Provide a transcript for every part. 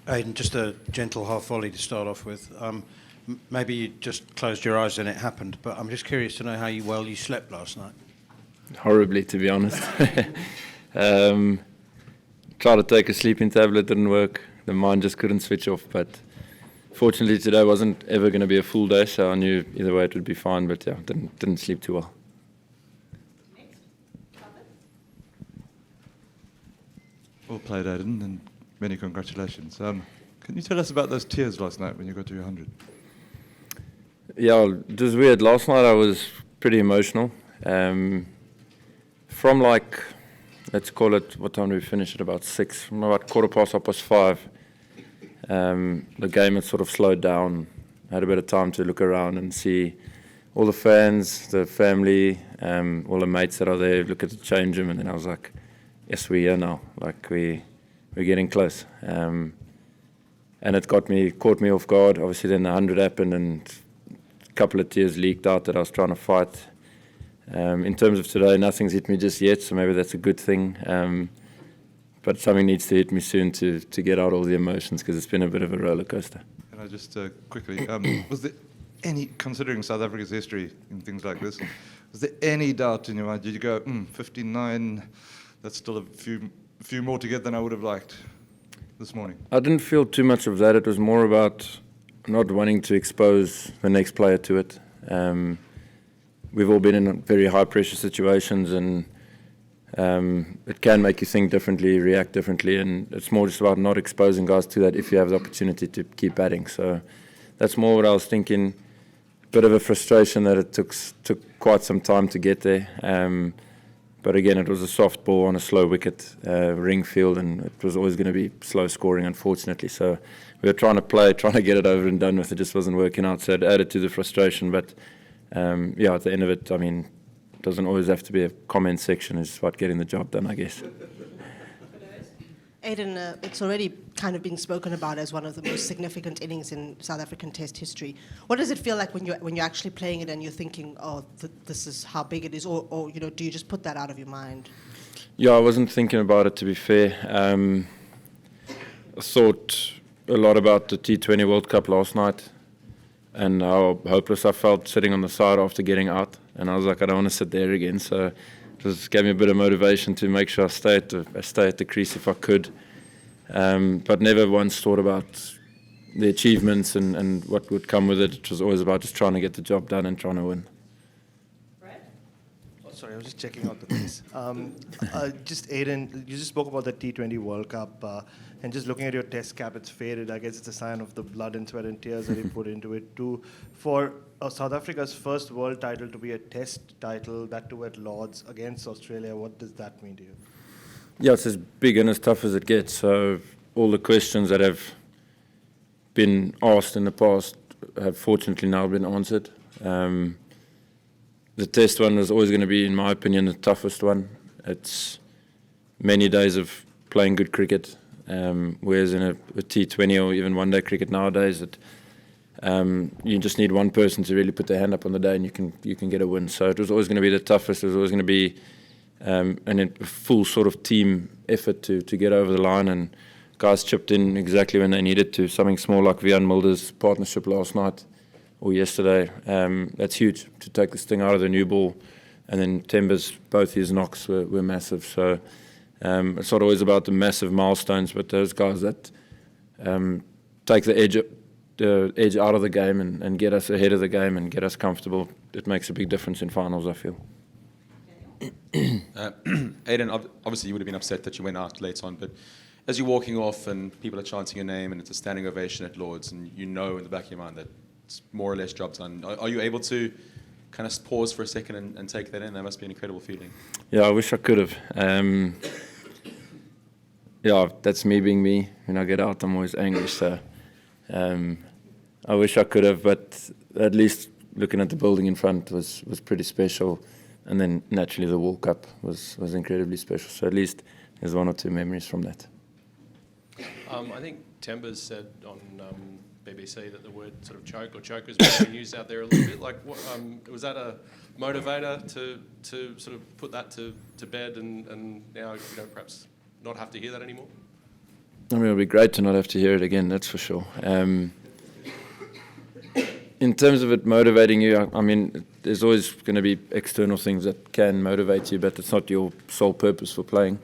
Aiden, just a gentle half volley to start off with. Maybe you just closed your eyes and it happened, but I'm just curious to know how well you slept last night. Horribly, to be honest. Tried to take a sleeping tablet, didn't work. The mind just couldn't switch off. But fortunately, today wasn't ever going to be a full day, so I knew either way it would be fine. But yeah, didn't sleep too well. Well played, Aiden, and many congratulations. Can you tell us about those tears last night when you got to your 100? Yeah, it was weird. Last night I was pretty emotional. From like, let's call it, what time did we finish at? About 6, from about 5:15. The game had sort of slowed down. I had a bit of time to look around and see all the fans, the family, all the mates that are there, look at the change room, and then I was like, yes, we're here now. Like we're getting close. And it caught me off guard. Obviously then the 100 happened and a couple of tears leaked out that I was trying to fight. In terms of today, nothing's hit me just yet, so maybe that's a good thing. But something needs to hit me soon to get out all the emotions, because it's been a bit of a roller coaster. Can I just quickly, was there any, considering South Africa's history in things like this, was there any doubt in your mind? Did you go, 59, that's still a few more to get than I would have liked this morning? I didn't feel too much of that. It was more about not wanting to expose the next player to it. We've all been in very high-pressure situations, and it can make you think differently, react differently, and it's more just about not exposing guys to that if you have the opportunity to keep batting. So that's more what I was thinking. Bit of a frustration that it took quite some time to get there. But again, it was a soft ball on a slow wicket, ring field, and it was always going to be slow scoring, unfortunately. So we were trying to get it over and done with. It just wasn't working out, so it added to the frustration. But yeah, at the end of it, I mean, it doesn't always have to be a comment section. It's about getting the job done, I guess. Aiden, it's already kind of been spoken about as one of the most significant innings in South African Test history. What does it feel like when you're actually playing it and you're thinking, oh, this is how big it is, or do you just put that out of your mind? Yeah, I wasn't thinking about it, to be fair. I thought a lot about the T20 World Cup last night and how hopeless I felt sitting on the side after getting out. And I was like, I don't want to sit there again. So it just gave me a bit of motivation to make sure I stay at the crease if I could. But never once thought about the achievements and what would come with it. It was always about just trying to get the job done and trying to win. Sorry, I was just checking out the piece. Just Aiden, you just spoke about the T20 World Cup, and just looking at your test cap, it's faded. I guess it's a sign of the blood and sweat and tears that you put into it too. For South Africa's first world title to be a test title, that too at Lords against Australia, what does that mean to you? Yeah, it's as big and as tough as it gets. So all the questions that have been asked in the past have fortunately now been answered. The test one was always going to be, in my opinion, the toughest one. It's many days of playing good cricket, whereas in a T20 or even one-day cricket nowadays, you just need one person to really put their hand up on the day and you can get a win. So it was always going to be the toughest. It was always going to be a full sort of team effort to get over the line, and guys chipped in exactly when they needed to. Something small like Vian Mulder's partnership last night or yesterday, that's huge to take this thing out of the new ball. And then Temba's, both his knocks were massive. So it's not always about the massive milestones, but those guys that take the edge out of the game and get us ahead of the game and get us comfortable, it makes a big difference in finals, I feel. Aiden, obviously you would have been upset that you went out late on, but as you're walking off and people are chanting your name and it's a standing ovation at Lords, and you know in the back of your mind that it's more or less job done, are you able to kind of pause for a second and take that in? That must be an incredible feeling. Yeah, I wish I could have. Yeah, that's me being me. When I get out, I'm always angry, so I wish I could have, but at least looking at the building in front was pretty special. And then naturally the World Cup was incredibly special. So at least there's one or two memories from that. I think Temba's said on BBC that the word sort of choke or chokers being used out there a little bit. Like, was that a motivator to sort of put that to bed and now perhaps not have to hear that anymore? I mean, it'll be great to not have to hear it again, that's for sure. In terms of it motivating you, I mean, there's always going to be external things that can motivate you, but it's not your sole purpose for playing.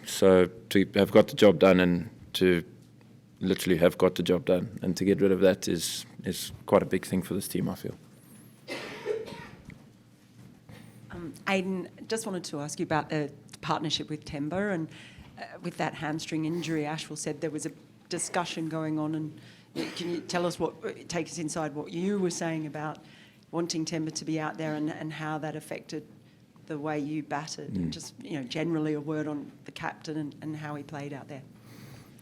So to have got the job done and to literally have got the job done and to get rid of that is quite a big thing for this team, I feel. Aiden, just wanted to ask you about the partnership with Temba, and with that hamstring injury, Ashwell said there was a discussion going on, and can you tell us take us inside what you were saying about wanting Temba to be out there and how that affected the way you batted? And just, generally a word on the captain and how he played out there.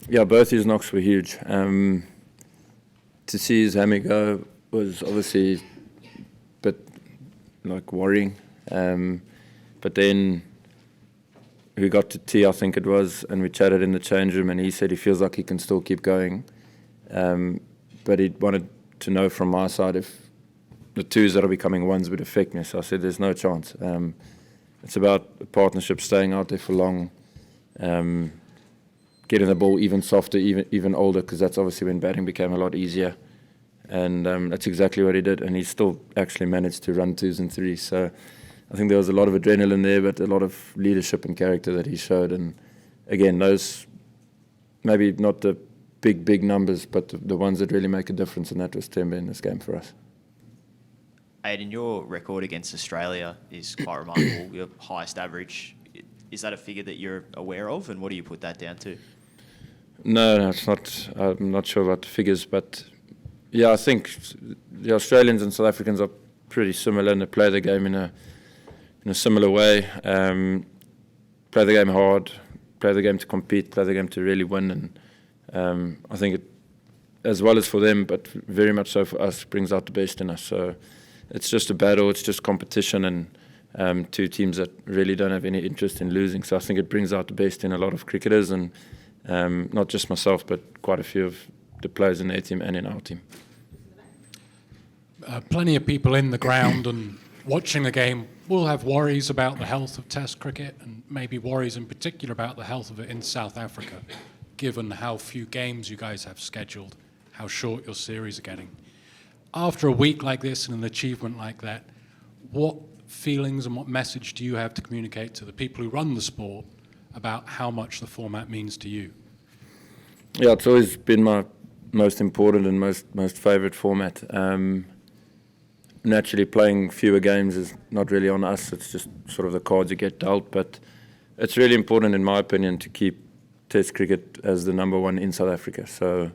Yeah, both his knocks were huge. To see his hammy go was obviously a bit worrying. But then we got to tea, I think it was, and we chatted in the change room, and he said he feels like he can still keep going. But he wanted to know from my side if the twos that are becoming ones would affect me. So I said there's no chance. It's about a partnership, staying out there for long, getting the ball even softer, even older, because that's obviously when batting became a lot easier. And that's exactly what he did, and he still actually managed to run twos and threes. So I think there was a lot of adrenaline there, but a lot of leadership and character that he showed. And again, those maybe not the big numbers, but the ones that really make a difference, and that was Temba in this game for us. Aiden, your record against Australia is quite remarkable, your highest average. Is that a figure that you're aware of, and what do you put that down to? No, it's not. I'm not sure about the figures, but yeah, I think the Australians and South Africans are pretty similar, and they play the game in a similar way. Play the game hard, play the game to compete, play the game to really win, and I think it, as well as for them, but very much so for us, brings out the best in us. So it's just a battle, it's just competition, and two teams that really don't have any interest in losing. So I think it brings out the best in a lot of cricketers, and not just myself, but quite a few of the players in their team and in our team. Plenty of people in the ground and watching the game will have worries about the health of Test cricket, and maybe worries in particular about the health of it in South Africa, given how few games you guys have scheduled, how short your series are getting. After a week like this and an achievement like that, what feelings and what message do you have to communicate to the people who run the sport about how much the format means to you? Yeah, it's always been my most important and most favourite format. Naturally, playing fewer games is not really on us. It's just sort of the cards you get dealt. But it's really important, in my opinion, to keep Test cricket as the number one in South Africa. So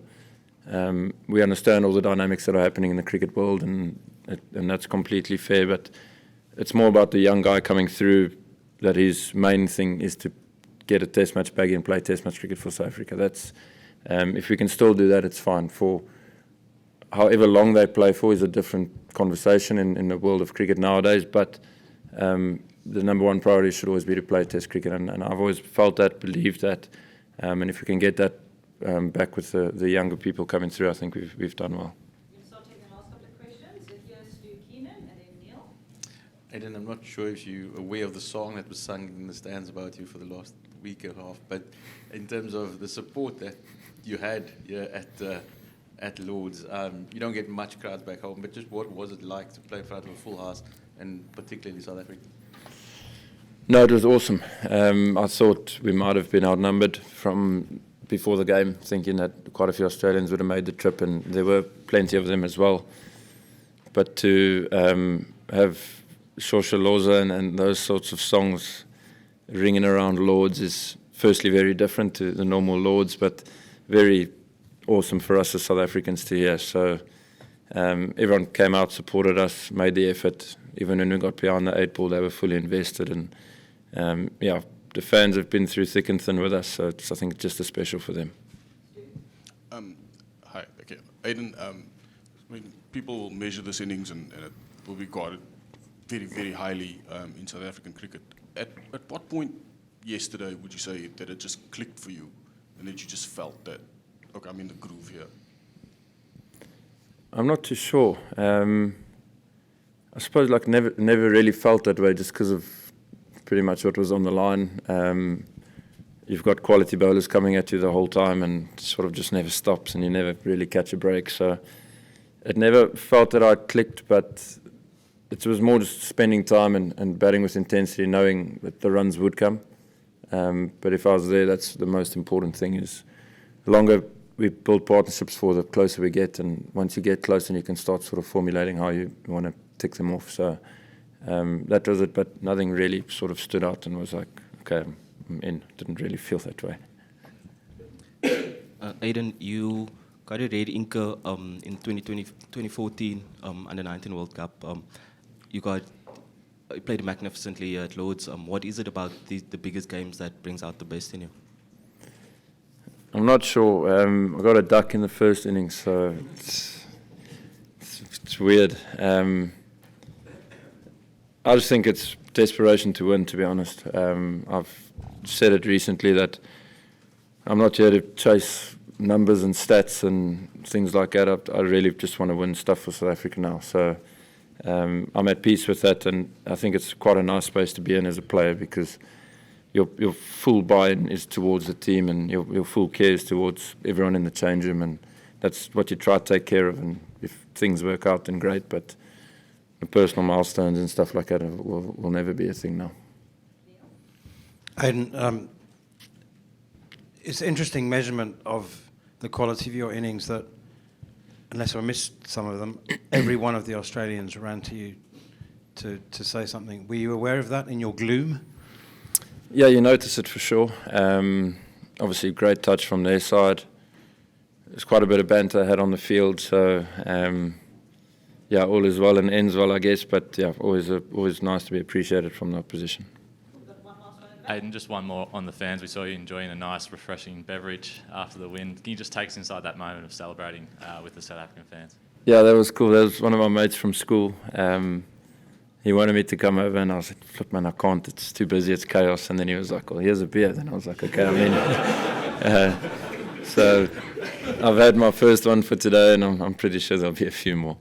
we understand all the dynamics that are happening in the cricket world, and that's completely fair. But it's more about the young guy coming through, that his main thing is to get a Test match bag and play Test match cricket for South Africa. That's if we can still do that, it's fine. For however long they play for is a different conversation in the world of cricket nowadays, but the number one priority should always be to play Test cricket, and I've always felt that, believed that, and if we can get that back with the younger people coming through, I think we've done well. We'll start taking the last couple of questions. Here's Stu Keenan and then Neil. Aiden, I'm not sure if you're aware of the song that was sung in the stands about you for the last week and a half, but in terms of the support that you had at Lord's, you don't get much crowds back home, but just what was it like to play in front of a full house, and particularly South Africa? No, it was awesome. I thought we might have been outnumbered from before the game, thinking that quite a few Australians would have made the trip, and there were plenty of them as well. But to have Shosha Loza and those sorts of songs ringing around Lords is firstly very different to the normal Lords, but very awesome for us as South Africans to hear. So everyone came out, supported us, made the effort. Even when we got behind the 8 ball, they were fully invested. And yeah, the fans have been through thick and thin with us, so it's, I think, just as special for them. Hi, okay. Aiden, I mean, people will measure this innings and it will be regarded very, very highly in South African cricket. At what point yesterday would you say that it just clicked for you and that you just felt that, okay, I'm in the groove here? I'm not too sure. I suppose never really felt that way, just because of pretty much what was on the line. you've got quality bowlers coming at you the whole time, and sort of just never stops, and you never really catch a break. So it never felt that I clicked, but it was more just spending time and batting with intensity, knowing that the runs would come. But if I was there, that's the most important thing. Is the longer we build partnerships for, the closer we get, and once you get close, then you can start sort of formulating how you want to tick them off. So that was it, but nothing really sort of stood out and was like, okay, I'm in. Didn't really feel that way. Aiden, you got a red inker in 2014 Under-19 World Cup. You played magnificently at Lords. What is it about the biggest games that brings out the best in you? I'm not sure. I got a duck in the first innings, so it's weird. I just think it's desperation to win, to be honest. I've said it recently that I'm not here to chase numbers and stats and things like that. I really just want to win stuff for South Africa now. So I'm at peace with that, and I think it's quite a nice space to be in as a player, because your full buy-in is towards the team, and your full care is towards everyone in the change room, and that's what you try to take care of. And if things work out, then great, but the personal milestones and stuff like that will never be a thing now. Aiden, it's an interesting measurement of the quality of your innings that, unless I missed some of them, every one of the Australians ran to you to say something. Were you aware of that in your gloom? Yeah, you notice it for sure. Obviously, great touch from their side. There's quite a bit of banter I had on the field, so yeah, all is well and ends well, I guess. But yeah, always nice to be appreciated from the opposition. Aiden, just one more on the fans. We saw you enjoying a nice, refreshing beverage after the win. Can you just take us inside that moment of celebrating with the South African fans? Yeah, that was cool. That was one of my mates from school. He wanted me to come over, and I was like, "Flip, man, I can't. It's too busy. It's chaos." And then he was like, "Well, here's a beer." Then I was like, "Okay, I'm in." So I've had my first one for today, and I'm pretty sure there'll be a few more.